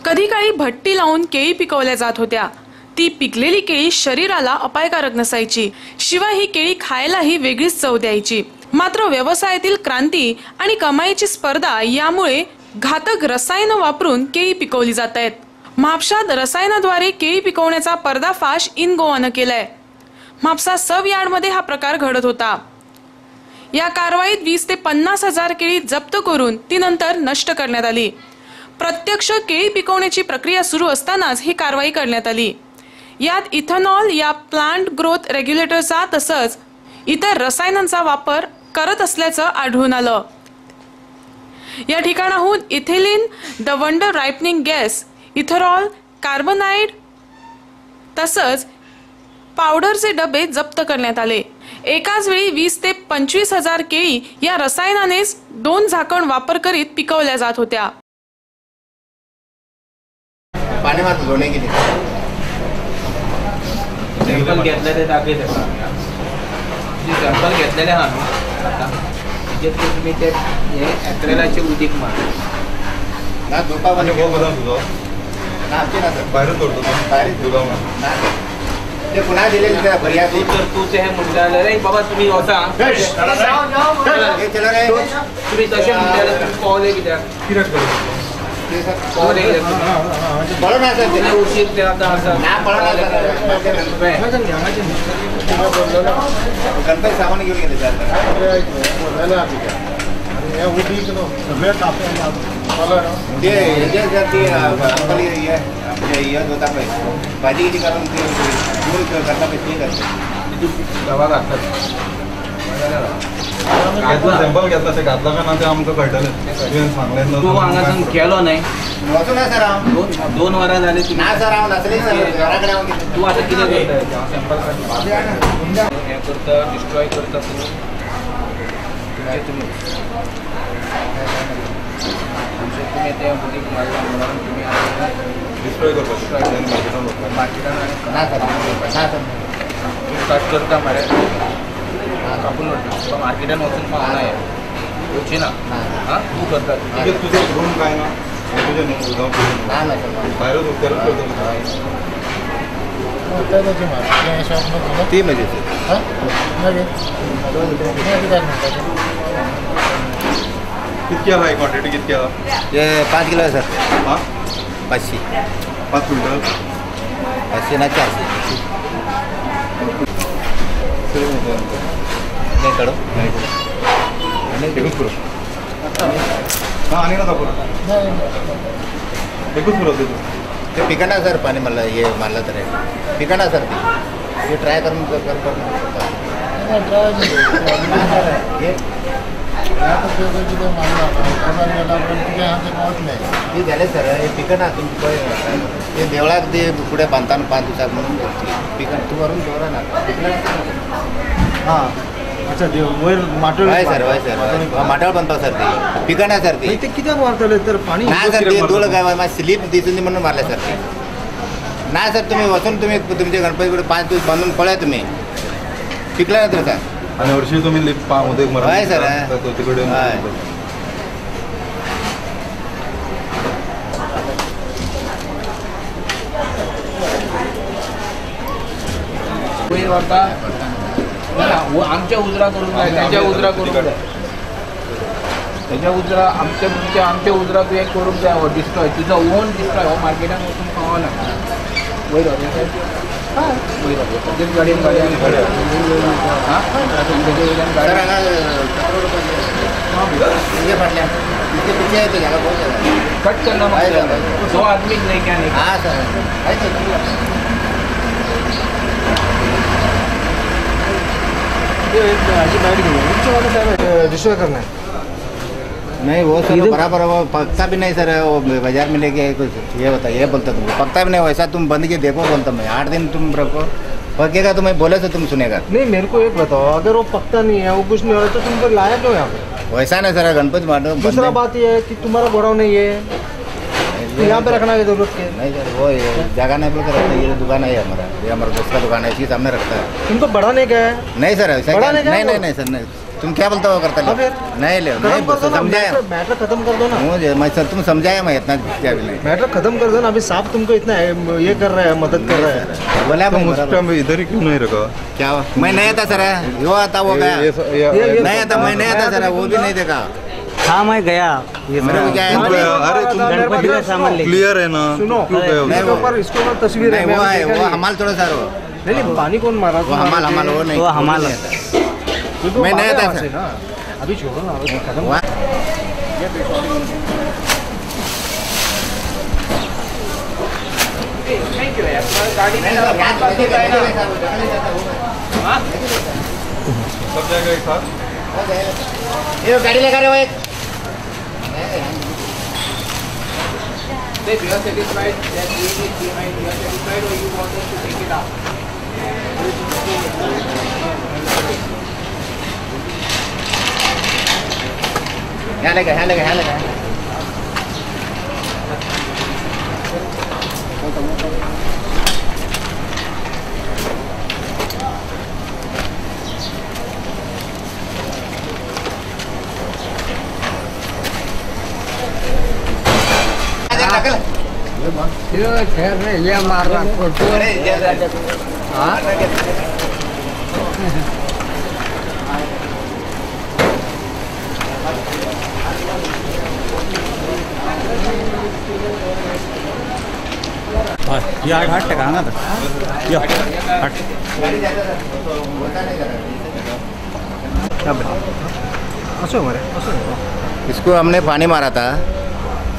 कधी काळी भट्टी लावून केळी पिकवल्या जात होत्या। ती पिकलेली केळी शरीराला अपायकारक नसायची, शिवाय ही केळी खायलाही वेगळीच चव द्यायची। मात्र व्यवसायातील क्रांती आणि कमाईची स्पर्धा यामुळे घातक रसायन वापरून केळी पिकवली जात आहेत। म्हापशात रसायनाद्वारे केळी पिकवण्याचा पर्दाफाश इन गोवानं केलाय। म्हापसा सब यार्ड मध्ये हा प्रकार घडत होता। या कारवाईत 20 ते 50 हजार केळी जप्त करून ती नंतर नष्ट करण्यात आली। प्रत्यक्ष केळी पिकवण्याची प्रक्रिया सुरू असतानाच ही कारवाई करण्यात आली। यात इथेनॉल या प्लांट ग्रोथ रेग्युलेटरचा तसंच इतर रसायनांचा वापर करत असल्याचं आढळून आलं। या ठिकाणाहून ethylene, the wonder ripening gas, ethanol, कार्बोनाइड तसंच पावडरचे डबे जप्त करण्यात आले। एकाच वेळी 20 ते 25 हजार केळी या रसायनानेच 2 झाकण वापर करीत पिकवल्या जात होत्या। पाणी मात्र धुणे किती सॅम्पल घेतले ते दाखवते जे सॅम्पल घेतलेले हा आता जे तुम्ही ते ॲक्रेलाचे उदीक मार ना धोपामध्ये हो बदल तुझं ना आमची ना सर बाहेरून तोडतो बाहेर दुधावून ना ते पुन्हा दिलेलं त्या फरियाद तू तर तू ते हे म्हणले रे बाबा तुम्ही असा हे चलो रे तुम्ही तसे म्हणले तुम्ही पावले कित्याक किरक करतो ते सर पावले बळो ना सर तुम्ही उशीर ते आता असं ना बळो ना सर गणपती सामान घेऊन गेले सर ते सर ते अंकल ये होता पाहिजे भाजी किती करून ते दूर करता पाहिजे करते दवा घातला सॅम्पल घेतला ते घातला का ना ते आमचं कळटलं सांगले तू हांगासून केलो नाही वाचू ना सर हांव 2 वरां झाली तू ना सर हांव नसले सर घराकडे हांव तू आता किती करता सॅम्पल हे करता डिस्ट्रॉय करता तुम्ही तुम्ही ते बुटीक मारला म्हणून तुम्ही डिस्ट्रॉय करतो मार्केटात ना सर ना सर कट करता मरे कापून वाटतं मार्केटात वचून पाहणं आहे होची ना हां तू करता तुझं रूम काय ना तुझे ना ना सर बाहेर उत्तर ती म्हणजे कितकी आला क्वांटिटी कितकी आला ते 5 किलो आहे सर हां 500 5 क्विंटल 500 ना 400 नाही कडो एकूच पुरं हां आणि ना पुरं एकूच पुरं देतो ते पिकणार सर पाणी मला हे मारलं तर पिकणार सर ते ट्राय करून ते झाले सर हे पिकणार तुम्ही ते देवळात ते पुढे बांधताना 5 दिवसात म्हणून पिकन तू वरून देवळा ना पिकणार हां अच्छा वयर माटोळ आहे सर माटाळ बांधतो सर ते पिकणार सर ते किती मारतले तर पाणी नाही सर ते धूळ काय माझी स्लीप दिसून म्हणून मारले सर ते नाही सर तुम्ही वसून तुम्ही तुमच्या गणपतीकडे 5 दिवस बांधून पळा तुम्ही पिकला नाही तर सर आणि वर्षी तुम्ही लिप पामध्ये आहे सर तिकडे आमच्या उजरा करून काय त्याच्या उजरा करून द्या त्याच्या उजरा आमच्या उजरा तू एक करून द्या डिस्ट्रॉय तुझा ओन डिस्ट्रॉय हो मार्केटात वचून पावा ना वयर हां वयर सद्याच गाडयेन हां कट करना दो आदमी नहीं क्या नहीं हाँ सर डिस्ट्रॉय करना है नहीं वो सर बराबर वो पकता भी नहीं सर वो बाजार में लेके कुछ ये होता ये बोलता तुमको पकता भी नहीं वैसा तुम बंद के देखो बोलता मैं 8 दिन तुम रखो पकेगा तो मैं बोले तो तुम सुनेगा नहीं मेरे को एक बताओ अगर वो पकता नहीं है वो कुछ नहीं हो रहा तो तुम को लाया क्यों यहाँ पे वैसा नहीं सर गणपति मानो दूसरा बात ये है कि तुम्हारा गोडाउन नहीं है तो यहाँ पे रखना की जरूरत है नहीं सर वो जगह नहीं बोलकर रखते ये दुकान है हमारा ये हमारा दोस्त का दुकान है इसी सामने रखता है तुमको बढ़ाने का है नहीं सर बढ़ाने का नहीं सर नहीं तुम क्या बोलते हो करता हाँ फिर? नहीं ले खत्म कर दो ना, समझाया मैटर खत्म कर दो ना। मुझे मैं तुम समझाया मैं इतना क्या भी नहीं मैटर खत्म कर दो ना। अभी साहब तुमको इतना ये कर रहा है, मदद कर रहा है। बोला तो मैं उस बराबर। टाइम इधर ही क्यों नहीं रखा? क्या हुआ? मैं नहीं था सर, वो आता वो गया ये नहीं आता, मैं नहीं था सर, वो भी नहीं देखा। हाँ मैं गया। ये मेरे को क्या है? अरे तुम गणपति का सामान ले क्लियर है ना? सुनो, क्यों गए नहीं, उधर? इसके ऊपर इसके ऊपर तस्वीर है। नहीं वो है, मैंने वो देखा हमाल थोड़ा सर, वो नहीं, नहीं, पानी कौन मारा? वो हमाल वो नहीं, वो हमाल है। तो मैं नहीं भागा था यहाँ सर। से ना। अभी छोड़ो ना, अभी खत्म। वो थँक्यू यार गाडी सब जाएगा एक साथ? ये गाड़ी लेकर वो एक If you are satisfied, then leave it behind. You are satisfied, or you want us to take it out? यहाँ लगा, यहाँ लगा, यहाँ लगा। ये मार रहा फोटो ये 8 टका ना था। ये 8 असो हमारे असो। इसको हमने पानी मारा था,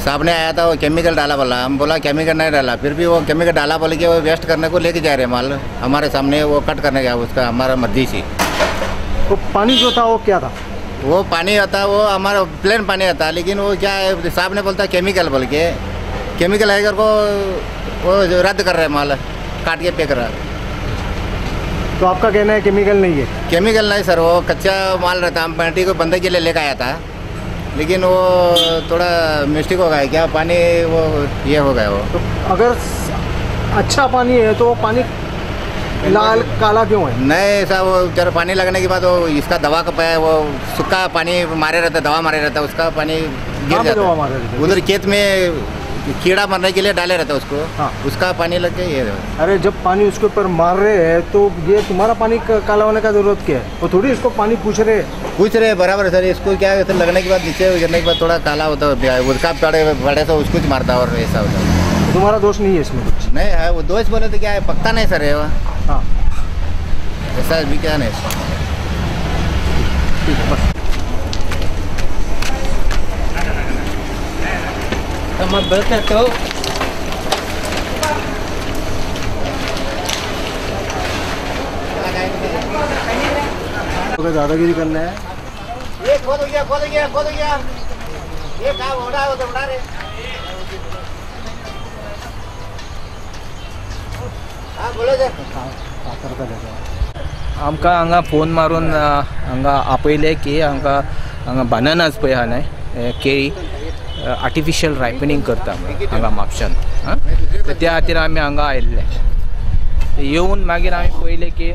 साहब ने आया था, वो केमिकल डाला बोला, हम बोला केमिकल नहीं डाला, फिर भी वो केमिकल डाला बोल के वो वेस्ट करने को लेके जा रहे माल हमारे सामने, वो कट करने गया उसका हमारा मध्य से। तो पानी जो था वो क्या था? वो पानी आता वो हमारा प्लेन पानी आता, लेकिन वो क्या है साहब ने बोलता केमिकल बोल के, केमिकल है को वो रद्द कर रहे हैं माल, काट के फेंक रहा। तो आपका कहना है केमिकल नहीं है? केमिकल नहीं सर, वो कच्चा माल रहता, हम पार्टी को बंदे के लिए लेकर आया था, लेकिन वो थोड़ा मिस्टेक हो गया क्या, पानी वो ये हो गया वो। तो अगर अच्छा पानी है तो वो पानी लाल काला क्यों है? नहीं ऐसा वो जरा पानी लगने के बाद वो इसका दवा का पाया, वो सूखा पानी मारे रहता, दवा मारे रहता, उसका पानी गिर कहाँ पे जाता दवा है। मारे रहते? उधर खेत में कीड़ा मरने के लिए डाले रहता उसको, हाँ। उसका पानी लग के ये अरे जब पानी उसके ऊपर मार रहे हैं तो ये तुम्हारा पानी काला होने का जरूरत क्या है? वो थोड़ी इसको पानी पूछ रहे हैं। पूछ रहे बराबर सर, इसको क्या है, लगने के बाद नीचे गिरने के बाद थोड़ा काला होता है, उसका बड़े से उसको मारता है और ऐसा होता है। तुम्हारा दोष नहीं है इसमें कुछ? नहीं है वो दोस्त बोले तो क्या है, पकता नहीं सर है वो, हाँ ऐसा भी क्या नहीं। ठीक है बस। तो दादागिरी करना है। ये खोद गया, खोद गया, खोद गया, ये क्या हो रहा है, वो तो उड़ा रहे। हाँ बोलो सर। आमकां हांगा फोन मारून हांगा आपयले की हांगा बनानाज पळय हा न्हय केळी आर्टिफिशियल रायपनिंग करता म्हणून हांगा म्हापशान, तर त्या खातीर आमी हांगा आयिल्ले। येवन मागीर आमी पळयलें की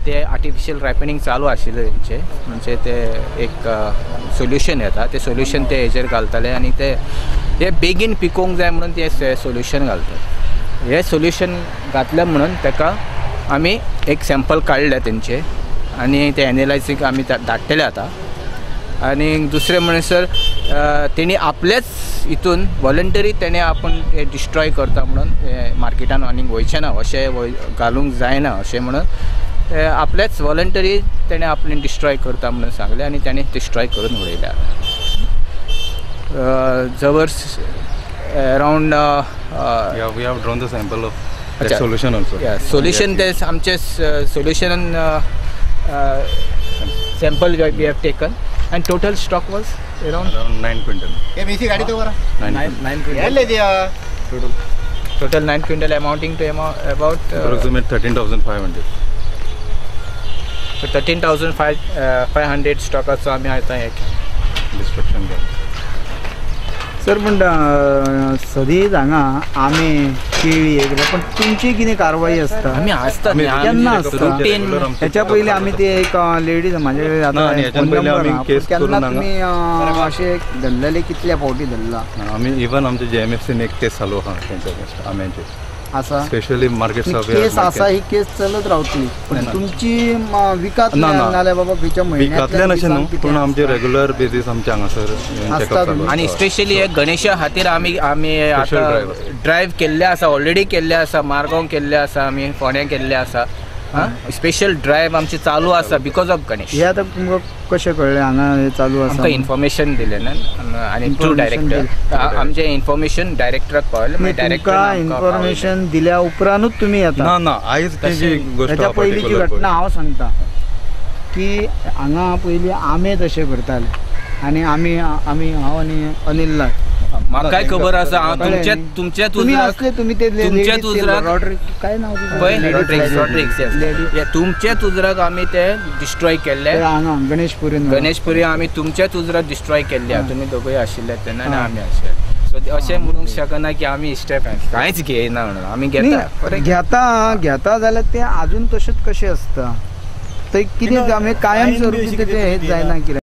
ते आर्टिफिशियल रायपनिंग चालू आशिल्लें तेंचें, म्हणजे ते एक सोल्युशन येता, ते सोल्युशन ते हेजेर घालताले आनी ते हे बेगीन पिकोवंक जाय म्हणून ते सोल्युशन घालतात। हे सोल्युशन घातलें म्हणून ताका आमी एक सॅम्पल काडले तेंचे आनी ते एनालायसीक आमी धाडटले आतां। आनी दुसरें म्हणसर तेणी आपलेच हितून वॉलंटरी तेणे आपण हे डिस्ट्रॉय करता म्हणून मार्केटान आनीक वयचें ना, अशें घालूंक जायना अशें म्हणून आपलेच वॉलंटरी तेणे आपले डिस्ट्रॉय करता म्हणून सांगलें आनी ताणें डिस्ट्रॉय करून उडयल्या। जवर्स around Yeah, we have drawn the sample of that solution also. solution ते आमचे solution sample we have taken and total stock was around 9 quintal. ये मीठी गाड़ी तो बरा 9 ये ले दिया। total 9 quintal amounting to about approximate 13,500. so 13,500 stock also आम्ही आता एक Destruction. So सर पण सदींच हांगा आमे केळी हे कितें पण तुमची कितें कारवाई आसता आम्ही असतात केन्ना आसता ह्याच्या पयलीं आमी ते एक लेडीज म्हाजे कडेन ना, आणि ह्याच्या पयलीं आमी केस करून हांगा- तुमी अशें धरलेले कितल्या फावटी धरला आमी इवन आमचे JMFCन एक केस चालू आहा तेंच्या अगेन्स्ट आम्यांचे आसा स्पेशली मार्केट केस आसा ही केस चलत रावतली पण तुमची विकत ना, ना. नाल्यार बाबा खंयच्या विकातल्यान अशें न्हू कितें पूण आमचे आसता? रेग्युलर बेजीस आमचे हांगासर आसता चेकअप चालू तुमी? आणि स्पेशली एक गणेशा खातीर आमी Special आता drive आसा. ड्रायव्ह केल्ले आसा ऑलरेडी केल्ले आसा मारगांव केल्ले आसा आमी फोंड्या केल्ले आसा स्पेशल ड्रायव्ह आमची चालू आसा बिकॉज ऑफ गणेश हे आतां तुमकां कशें कळ्ळें हांगा हे चालू आसा आमकां इन्फॉर्मेशन दिलें ना आनी थ्रू Information डायरेक्टर आमचे इन्फॉर्मेशन डायरेक्टराक पावलें तुमकां डायरेक्टर इन्फॉर्मेशन दिल्या उपरांतूच तुमी येता ना ना आयज तेजी गोष्ट त्याच्या पयलींची particular घटना हांव सांगता की हांगा पयलीं आमे तशें करताले आनी आमी हांव आनी अनिल नायक म्हाकाय खबर आसा हांव कळ्ळें तुमच्याच तुमी उजराक असले तुमी ते तुमच्याच उजराक काय नांव तुजें? पळय Ladies. रॉड्रिक्स Ladies. तुमच्याच उजराक आमी ते डिस्ट्रॉय केल्ले ते हांगा गणेशपुरीन गणेशपुरी आमी तुमच्याच उजराक डिस्ट्रॉय केल्ले तुमी दोगूय आशिल्ले तेन्ना आनी आमी आशिल्ले सो अशें म्हणूंक शकना की आमी स्टेप कांयच घेयना म्हणून आमी घेता घेता जाल्यार ते अजून तशेंच कशें आसता थंय कितें आमी कायम स्वरुपी ते हेच जायना कितें